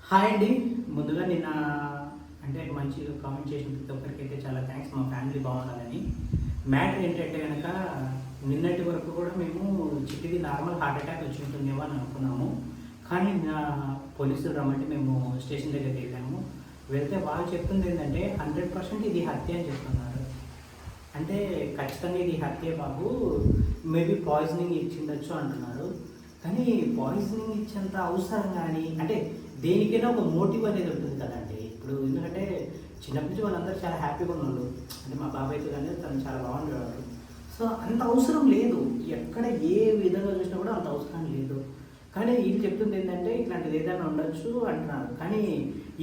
Hi అండి. ముందుగా నిన్న అంటే మంచిగా కామెంట్ చేసిన ప్రతి ఒక్కరికి అయితే చాలా థ్యాంక్స్. మా ఫ్యామిలీ బాగుండాలని. మ్యాటర్ ఏంటంటే కనుక నిన్నటి వరకు కూడా మేము చిట్టిది నార్మల్ హార్ట్ అటాక్ వచ్చి ఉంటుందేమో అని అనుకున్నాము. కానీ పోలీసులు రమ్మంటే మేము స్టేషన్ దగ్గరికి వెళ్ళాము. వెళ్తే వాళ్ళు చెప్తుంది ఏంటంటే 100% ఇది హత్య అని చెప్తున్నారు. అంటే ఖచ్చితంగా ఇది హత్య బాబు, మేబీ పాయిజనింగ్ ఇచ్చిండొచ్చు అంటున్నారు. కానీ పాయిజనింగ్ ఇచ్చేంత అవసరం కానీ అంటే దేనికైనా ఒక మోటివ్ అనేది ఉంటుంది కదండి. ఇప్పుడు ఎందుకంటే చిన్నప్పటి నుంచి వాళ్ళందరూ చాలా హ్యాపీగా ఉన్నారు. అంటే మా బాబాయ్తో కానీ తను చాలా బాగుండేవాడు. సో అంత అవసరం లేదు, ఎక్కడ ఏ విధంగా చూసినా కూడా అంత అవసరం లేదు. కానీ వీళ్ళు చెప్తుంది ఏంటంటే ఇట్లాంటిది ఏదైనా ఉండొచ్చు అంటున్నారు. కానీ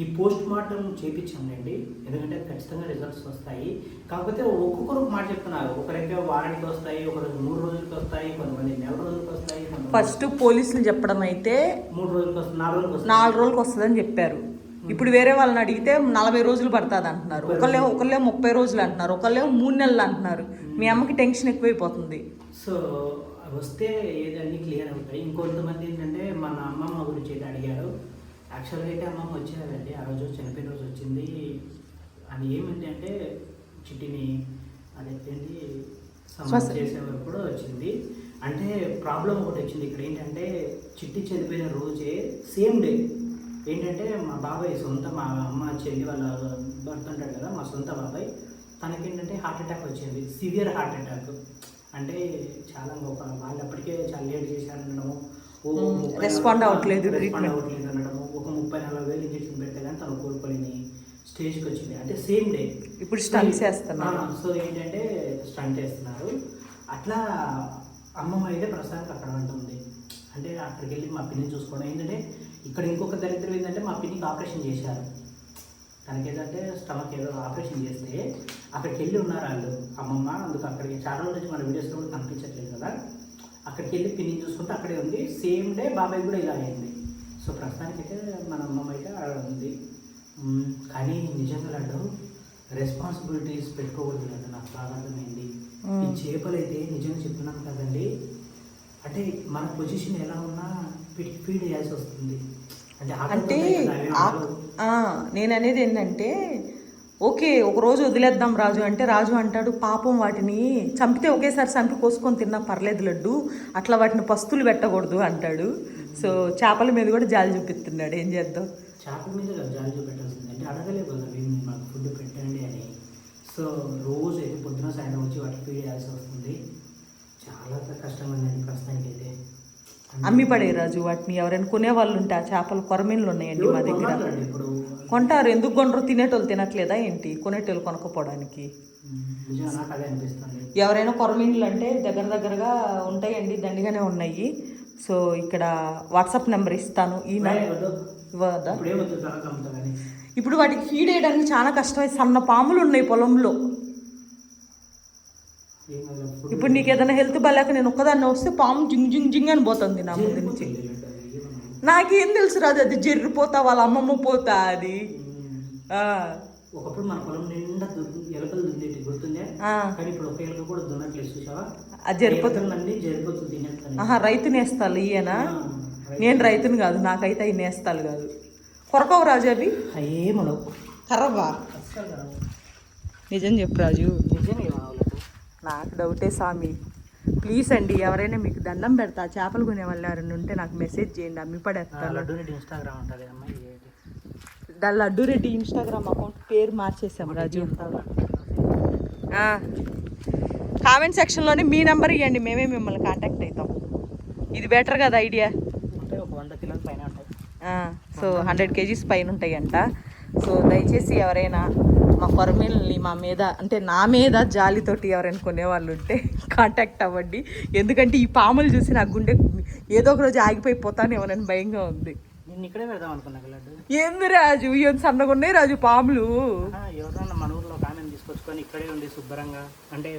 ఈ పోస్ట్ మార్టం చేయించాంలేండి, ఎందుకంటే ఖచ్చితంగా రిజల్ట్స్ వస్తాయి. కాకపోతే ఒక్కొక్కరు ఒక మాట చెప్తున్నారు. ఒకరైతే వారానికి వస్తాయి, ఒకరు 3 రోజులకి వస్తాయి, కొంతమంది నెల రోజులకి వస్తాయి. ఫస్ట్ పోలీసులు చెప్పడం అయితే 3 రోజులకి వస్తుంది, 4 రోజులకి వస్తుంది, 4 రోజులకి వస్తుందని చెప్పారు. ఇప్పుడు వేరే వాళ్ళని అడిగితే 40 రోజులు పడుతుంది అంటున్నారు. ఒకళ్ళేమో 30 రోజులు అంటున్నారు, ఒకళ్ళేమో 3 నెలలు అంటున్నారు. మీ అమ్మకి టెన్షన్ ఎక్కువైపోతుంది. సో వస్తే ఏదన్నీ క్లియర్ అవుతాయి. ఇంకొంతమంది ఏంటంటే మన అమ్మమ్మ గురించి అయితే అడిగారు. యాక్చువల్గా అయితే అమ్మమ్మ వచ్చేదండి, ఆ రోజు చనిపోయిన రోజు వచ్చింది. అది ఏమిటి అంటే చిట్టిని అదేంటి సమస్య చేసే వరకు కూడా వచ్చింది. అంటే ప్రాబ్లం ఒకటి వచ్చింది ఇక్కడ. ఏంటంటే చిట్టి చనిపోయిన రోజే సేమ్ డే ఏంటంటే మా బాబాయ్ సొంత, మా అమ్మ చెల్లి వాళ్ళ భర్త ఉంటాడు కదా, మా సొంత బాబాయ్, తనకేంటంటే హార్ట్ అటాక్ వచ్చింది. Severe heart attack. అంటే చాలా వాళ్ళు అప్పటికే చాలా లేట్ చేశారనడము, రెస్పాండ్ అవ్వట్లేదు అనడము, ఒక 30-40 వేలు ఇంజక్షన్ పెడితే కానీ తను కోలుకోలేని స్టేజ్కి వచ్చింది. అంటే సేమ్ డే ఇప్పుడు స్టంట్ చేస్తున్నారు. సో ఏంటంటే స్టంట్ వేస్తున్నారు. అట్లా అమ్మమ్మ అయితే ప్రస్తుతానికి అక్కడ ఉంటుంది. అంటే అక్కడికి వెళ్ళి మా పిన్నిని చూసుకోవడం. ఏంటంటే ఇక్కడ ఇంకొక దరిద్రం ఏంటంటే మా పిన్నికి ఆపరేషన్ చేశారు. తనకి ఏదంటే స్టమక్ ఏదో ఆపరేషన్ చేస్తే అక్కడికి వెళ్ళి ఉన్నారు వాళ్ళు అమ్మమ్మ. అందుకు అక్కడికి చాలా రోజుల నుంచి మన వీడియోస్లో కూడా కనిపించట్లేదు కదా. అక్కడికి వెళ్ళి పిన్నిని చూసుకుంటే అక్కడే ఉంది. సేమ్ డే బాబాయ్ కూడా ఇలా అయింది. సో ప్రస్తుతానికైతే మన అమ్మమ్మ అయితే ఉంది. కానీ నిజంగా లడ్డు రెస్పాన్సిబిలిటీస్ పెట్టుకోకూడదు కదా, నాకు బాగా అర్థమైంది. ఈ చేపలు అయితే నిజంగా చెప్తున్నాను కదండి, అంటే మన పొజిషన్ ఎలా ఉన్నా ఫీడ్ చేయాల్సి వస్తుంది. అంటే నేను అనేది ఏంటంటే ఓకే ఒక రోజు వదిలేద్దాం రాజు అంటే, రాజు అంటాడు పాపం వాటిని చంపితే ఒకేసారి చంపి కోసుకొని తిన్నా పర్లేదు లడ్డు, అట్లా వాటిని పస్తులు పెట్టకూడదు అంటాడు. సో చేపల మీద కూడా జాలి చూపిస్తున్నాడు. ఏం చేద్దాం, చేపల మీద జాలి చూపెట్టాల్సింది. అంటే అడగలేదు కదా మాకు ఫుడ్ పెట్టండి అని. సో రోజు అయితే పొద్దున సాయంత్రం వచ్చి వాటికి ఫీడ్ చేయాల్సి వస్తుంది. చాలా కష్టంగా ఉందండి ప్రస్తుతానికి అయితే. అమ్మి పడే రాజు వాటిని. ఎవరైనా కొనే వాళ్ళు ఉంటే ఆ చేపలు కొరమీన్లు ఉన్నాయండి మా దగ్గర. ఇప్పుడు కొంటారు, ఎందుకు కొనరు? తినేటోళ్ళు తినట్లేదా ఏంటి? కొనేటోళ్ళు కొనకపోవడానికి. ఎవరైనా కొరమీన్లు అంటే దగ్గరగా ఉంటాయండి, దండిగానే ఉన్నాయి. సో ఇక్కడ వాట్సాప్ నెంబర్ ఇస్తాను. ఈ ఇవ్వదా? ఇప్పుడు వాటికి ఫీడ్ వేయడానికి చాలా కష్టం. సన్న పాములు ఉన్నాయి పొలంలో. ఇప్పుడు నీకు ఏదైనా హెల్త్ బాగాలేక నేను ఒక్కదాన్ని వస్తే పాము జింగ్ జింగ్ జింగ్ అని పోతుంది నా ముందు నుంచి. నాకేం తెలుసు రాదు, అది జర్రిపోతా వాళ్ళ అమ్మమ్మ పోతా అది. ఒకప్పుడు మన పొలం నిండా ఎలకలు దున్నేటి గుర్తుందే, కానీ ఇప్పుడు ఒక ఎలక కూడా దున్నట్లేదు చూసావా? అది జరిపోతుందండి, జరిపోతుంది. రైతు నేస్తాలు ఇయ్యనా? నేను రైతుని కాదు, నాకైతే అవి నేస్తాలు కాదు. కొరకవు రాజు అవి ఏమనవు, కర్రవ్వా? నిజం చెప్పు రాజు. నిజంగా నాకు డౌటే స్వామి. ప్లీజ్ అండి, ఎవరైనా మీకు దండం పెడతా చేపలు కొనే వాళ్ళు ఎవరైనా ఉంటే నాకు మెసేజ్ చేయండి, అమ్మి పడేస్తాను. ఇన్స్టాగ్రామ్ ఉంటుంది అమ్మాయి, దాని లడ్డు రెడ్డి ఇన్స్టాగ్రామ్ అకౌంట్ పేరు మార్చేసాం రాజు. కామెంట్ సెక్షన్లోనే మీ నెంబర్ ఇవ్వండి, మేమే మిమ్మల్ని కాంటాక్ట్ అవుతాం. ఇది బెటర్ కదా ఐడియా. ఒక 100 కిలోల పైన ఉంటాయి. సో 100 kgs పైన ఉంటాయంట. సో దయచేసి ఎవరైనా మా కొరమీలని మా మీద అంటే నా మీద జాలితోటి ఎవరైనా కొనేవాళ్ళు ఉంటే కాంటాక్ట్ అవ్వండి. ఎందుకంటే ఈ పాములు చూసి నాకు గుండె ఏదో ఒక రోజు ఆగిపోతాను ఏమోనని భయంగా ఉంది. నేను ఇక్కడే పెడదాం అనుకున్నాను లడ్డు. ఏంది రాజు ఏం సన్నగా ఉన్నాయి రాజు పాములు? ఎవరన్నా మన ఊర్లో ఒక ఆమెను తీసుకొచ్చుకొని ఇక్కడే ఉండి శుభ్రంగా, అంటే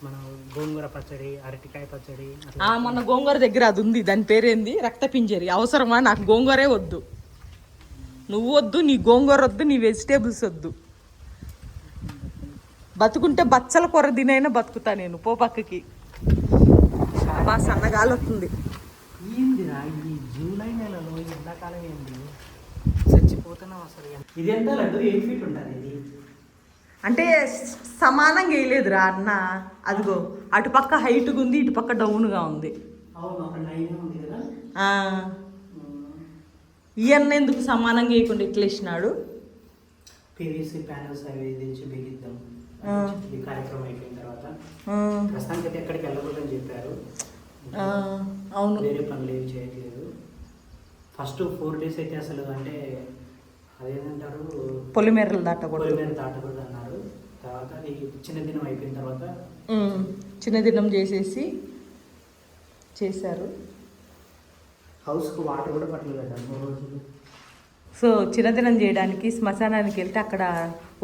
మన గోంగూర పచ్చడి, అరటికాయ పచ్చడి. మన గోంగూర దగ్గర అది ఉంది, దాని పేరేంది? రక్తపింజరి. అవసరమా? నాకు గోంగూరే వద్దు, నువ్వు వద్దు, నీ గోంగూర వద్దు, నీ వెజిటేబుల్స్ వద్దు. బతుకుంటే బచ్చల కూర తినైనా బతుకుతా నేను. పో పక్కకి. బాగా సన్నగాలి వస్తుంది. ఏందిరా ఈ జూలై నెలలో ఎండాకాలం ఏంది? పోతున్నాం అసలు. ఇది ఎంత లడ్డు 8 feet ఉంటుంది ఇది. అంటే సమానంగా వేయలేదురా అన్న. అదిగో అటుపక్క హైట్గా ఉంది, ఇటుపక్క డౌన్గా ఉంది. అవును, అక్కడ 9 ఉంది కదా. ఈ అన్న ఎందుకు సమానంగా వేయకుండా ఇట్లా వేసినాడు? పీవీసీ ప్యానల్స్ అవి తెచ్చి బిగిద్దాం ఈ కార్యక్రమం అయిపోయిన తర్వాత. ప్రస్తుతానికి అయితే ఎక్కడికి వెళ్ళకూడదని చెప్పారు. అవును, వేరే పనులు ఏవి చేయట్లేదు. ఫస్ట్ 4 days అయితే అసలు అంటే అదేంటంటారు, పొలిమేరలు దాటకూడదు, పొలిమేర దాటకూడదు అన్నారు. తర్వాత అది చిన్న దినం అయిపోయిన తర్వాత చిన్న దినం చేశారు. హౌస్కి వాటర్ కూడా పట్టలేదు 3 రోజులు. సో చిన్నదినం చేయడానికి శ్మశానానికి వెళ్తే అక్కడ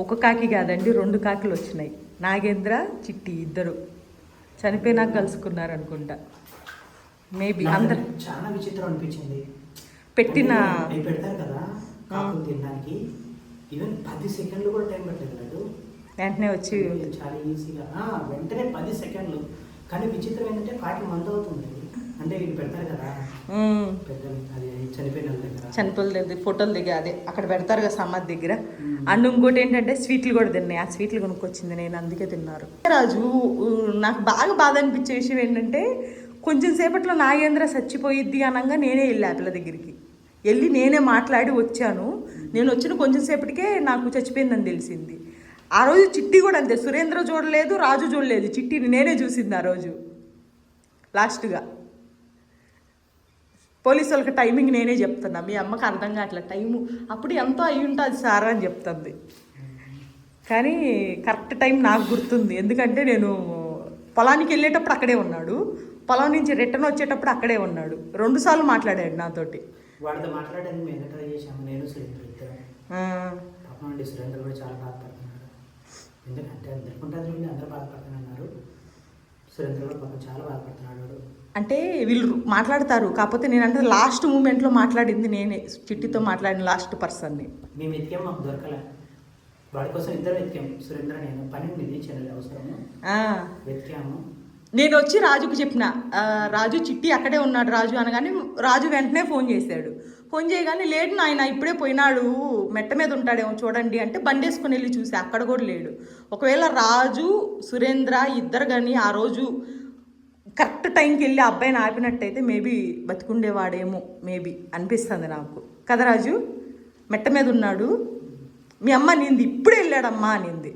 ఒక కాకి కాదండి 2 కాకులు వచ్చినాయి. నాగేంద్ర, చిట్టి ఇద్దరు చనిపోయినాక కలుసుకున్నారు అనుకుంటా. మేబీ అందరు చాలా విచిత్రం అనిపించింది. పెట్టిన అవి పెడతారు కదా కాకులు తినడానికి, ఈవెన్ 10 సెకండ్లు కూడా టైం పెట్టలేదు. వెంటనే వచ్చి చాలా ఈజీగా వెంటనే 10 సెకండ్లు. కానీ విచిత్రం ఏంటంటే కాకి మంద అవుతుంది. అంటే వీళ్ళు పెడతారు కదా పెద్దలు, అది చనిపోయిన దగ్గర ఫోటోలు దిగా అదే అక్కడ పెడతారు కదా సమాధి దగ్గర. అండ్ ఇంకోటి ఏంటంటే స్వీట్లు కూడా తిన్నాయి. ఆ స్వీట్లు కొనుక్కొచ్చింది నేను, అందుకే తిన్నారు. రాజు నాకు బాగా బాధ అనిపించే విషయం ఏంటంటే కొంచెం సేపట్లో నాగేంద్ర చచ్చిపోయిద్ది అనగా నేనే వెళ్ళా పిల్ల దగ్గరికి. వెళ్ళి నేనే మాట్లాడి వచ్చాను. నేను వచ్చిన కొంచెం సేపటికే నాకు చచ్చిపోయిందని తెలిసింది. ఆ రోజు చిట్టి కూడా అంతే, సురేంద్ర చూడలేదు, రాజు చూడలేదు, చిట్టిని నేనే చూసింది ఆ రోజు లాస్ట్గా. పోలీసు వాళ్ళకి టైమింగ్ నేనే చెప్తున్నా, మీ అమ్మకి అర్థం కావట్లేదు టైము, అప్పుడు ఎంతో అయి ఉంటుంది సార్ అని చెప్తుంది. కానీ కరెక్ట్ టైం నాకు గుర్తుంది, ఎందుకంటే నేను పొలానికి వెళ్ళేటప్పుడు అక్కడే ఉన్నాడు, పొలం నుంచి రిటర్న్ వచ్చేటప్పుడు అక్కడే ఉన్నాడు. 2 సార్లు మాట్లాడాడు నాతోటి. వాడితో మాట్లాడడానికి మేము ట్రై చేసాము, నేను సురేంద్ర ఇద్దరు. పాపం అండి, సురేంద్ర కూడా చాలా బాధపడుతున్నాడు. ఎందుకంటే అందరూ బాధపడుతున్నారు. సురేంద్ర కూడా పాపం చాలా బాధపడుతున్నాడు. అంటే వీళ్ళు మాట్లాడతారు, కాకపోతే నేనంటే లాస్ట్ మూమెంట్లో మాట్లాడింది నేనే, చిట్టితో మాట్లాడిన లాస్ట్ పర్సన్ని. మేము వెతికాము, మాకు దొరకలే. వాడి కోసం ఇద్దరు వెతికాము, సురేంద్ర నేను. పని ఉంది చెల్లెలు అవసరము, వెతికాము. నేను వచ్చి రాజుకు చెప్పిన, రాజు చిట్టి అక్కడే ఉన్నాడు రాజు అనగానే రాజు వెంటనే ఫోన్ చేశాడు. ఫోన్ చేయగానే లేడు నాయన, ఇప్పుడే పోయినాడు, మెట్ట మీద ఉంటాడేమో చూడండి అంటే బండి వేసుకొని వెళ్ళి చూసి అక్కడ కూడా లేడు. ఒకవేళ రాజు సురేంద్ర ఇద్దరు కానీ ఆ రోజు కరెక్ట్ టైంకి వెళ్ళి అబ్బాయిని ఆపినట్టయితే మేబీ బతికుండేవాడేమో, మేబీ అనిపిస్తుంది నాకు కదా రాజు. మెట్ట మీద ఉన్నాడు, మీ అమ్మ నింది ఇప్పుడే వెళ్ళాడమ్మా అనింది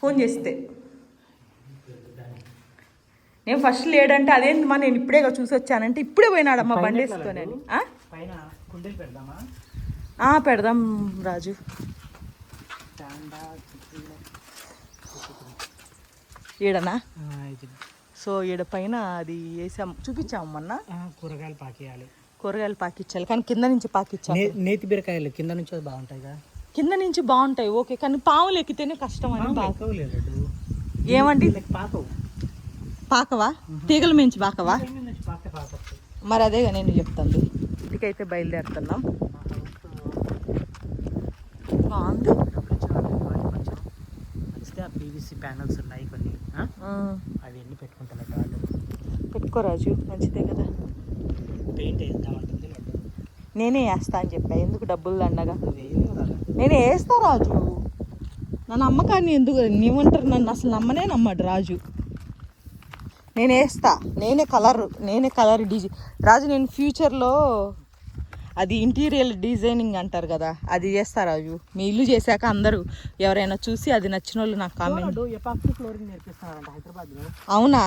ఫోన్ చేస్తే. నేను ఫస్ట్ లేడంటే అదేంటమ్మా నేను ఇప్పుడే చూసి వచ్చానంటే ఇప్పుడే పోయినాడమ్మా బండి వేసుకొని అని. పెడదాం రాజు. ఈడనా? సో ఈడ పైన అది వేసాం, చూపించాము మొన్న. కూరగాయలు పాకిచ్చాలి కానీ కింద నుంచి పాకిచ్చాలి. నేతి బీరకాయలు కింద నుంచి బాగుంటాయి కదా. కింద నుంచి బాగుంటాయి ఓకే, కానీ పాములు ఎక్కితేనే కష్టం అని. ఏమండి పాకవా? తీగల మించి పాకవా? మరి అదేగా నేను చెప్తాను. ఇంటికైతే బయలుదేరుతున్నాం. బాగుంది. పీవీసీ ప్యానల్స్ ఉన్నాయి కొన్ని, అవి ఎన్ని పెట్టుకుంటాను. పెట్టుకో రాజు, మంచిదే కదా. పెయింట్ వేద్దామంటుంది. నేనే వేస్తా అని చెప్పా, ఎందుకు డబ్బులు దండగా. నేనే వేస్తా రాజు, నన్ను అమ్మకాన్ని ఎందుకు నీవంటారు, నన్ను అసలు నమ్మడు రాజు. నేను వేస్తా, నేనే కలర్ రాజు. నేను ఫ్యూచర్లో అది ఇంటీరియర్ డిజైనింగ్ అంటారు కదా, అది చేస్తా రాజు. మీ ఇల్లు చేశాక అందరూ ఎవరైనా చూసి అది నచ్చిన వాళ్ళు నాకు కామెంట్. ఎపాక్సీ ఫ్లోరింగ్ నేర్పిస్తున్నారంట హైదరాబాద్లో. అవునా?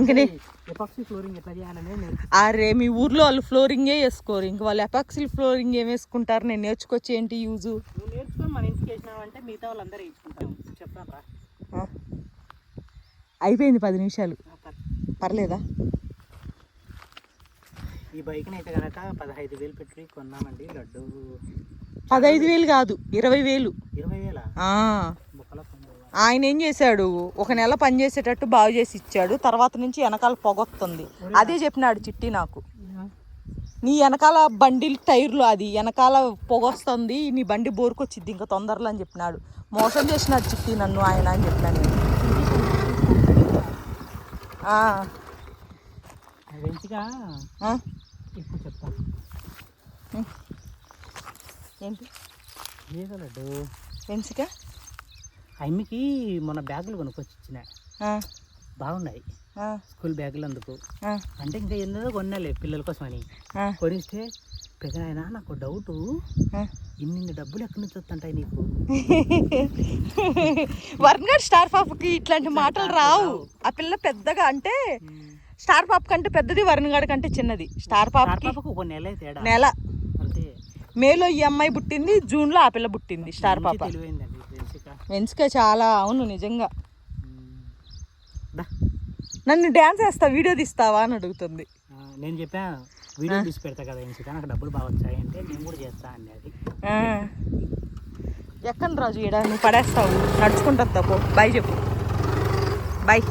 ఇంకా ఎపాక్సీ ఫ్లోరింగ్ ఎట్లా చేయాలని. అరే మీ ఊర్లో వాళ్ళు ఫ్లోరింగే వేసుకోరు, ఇంకా వాళ్ళు ఎపాక్సీ ఫ్లోరింగ్ ఏం వేసుకుంటారు? నేను నేర్చుకొచ్చి ఏంటి యూజు? నువ్వు నేర్చుకొని మన ఇంటికి వేసినావంటే మిగతా వాళ్ళందరూ వేసుకుంటాం. చెప్తాను రా. అయిపోయింది 10 నిమిషాలు, పర్లేదా? ఈ బైక్ని అయితే కనుక 15,000 పెట్టి కొన్నామండి. లడ్డు 15,000 కాదు 20,000. 20,000? ఆయన ఏం చేశాడు, 1 నెల పని చేసేటట్టు బాగు చేసి ఇచ్చాడు, తర్వాత నుంచి వెనకాల పొగొస్తుంది. అదే చెప్పినాడు చిట్టి నాకు, నీ వెనకాల బండి టైర్లు అది వెనకాల పొగొస్తుంది, నీ బండి బోరుకొచ్చిద్ది ఇంకా తొందరలో అని చెప్పినాడు. మోసం చేసినాడు చిట్టి నన్ను ఆయన అని చెప్పినా నేను. ఇప్పుడు చెప్తాను. ఏంటి ఏదో లడ్డు పెన్సికా అమ్మికి మొన్న బ్యాగులు కొనుక్కొచ్చి ఇచ్చిన బాగున్నాయి స్కూల్ బ్యాగులు అందుకు అంటే ఇంకా ఎందులో కొన్నాలే పిల్లల కోసమని కొనిస్తే పెద్దనాయన నాకు డౌటు ఇన్ని డబ్బులు ఎక్కడి నుంచి వస్తుంటాయి నీకు వరుణ్ గారు స్టార్ పాపకి ఇట్లాంటి మాటలు రావు. ఆ పిల్ల పెద్దగా అంటే స్టార్ పాప కంటే పెద్దది, వరుణ్ గారి కంటే చిన్నది. స్టార్ పాపకి ఒక నెల తేడా నెల. అంతే. మేలో ఈ అమ్మాయి పుట్టింది, జూన్లో ఆ పిల్ల పుట్టింది. స్టార్ పాప వెన్స్కే చాలా. అవును నిజంగా. నన్ను డ్యాన్స్ వేస్తా వీడియో తీస్తావా అని అడుగుతుంది. నేను చెప్పా వీడియో తీసి పెడతా కదా ఎంచిక, నాకు డబ్బులు బాగా వచ్చాయి అంటే నేను కూడా చేస్తా అండి. అది ఎక్కడ రాజు ఈడ నువ్వు పడేస్తావు, నడుచుకుంటా పో. బాయ్ చెప్పు. బాయ్.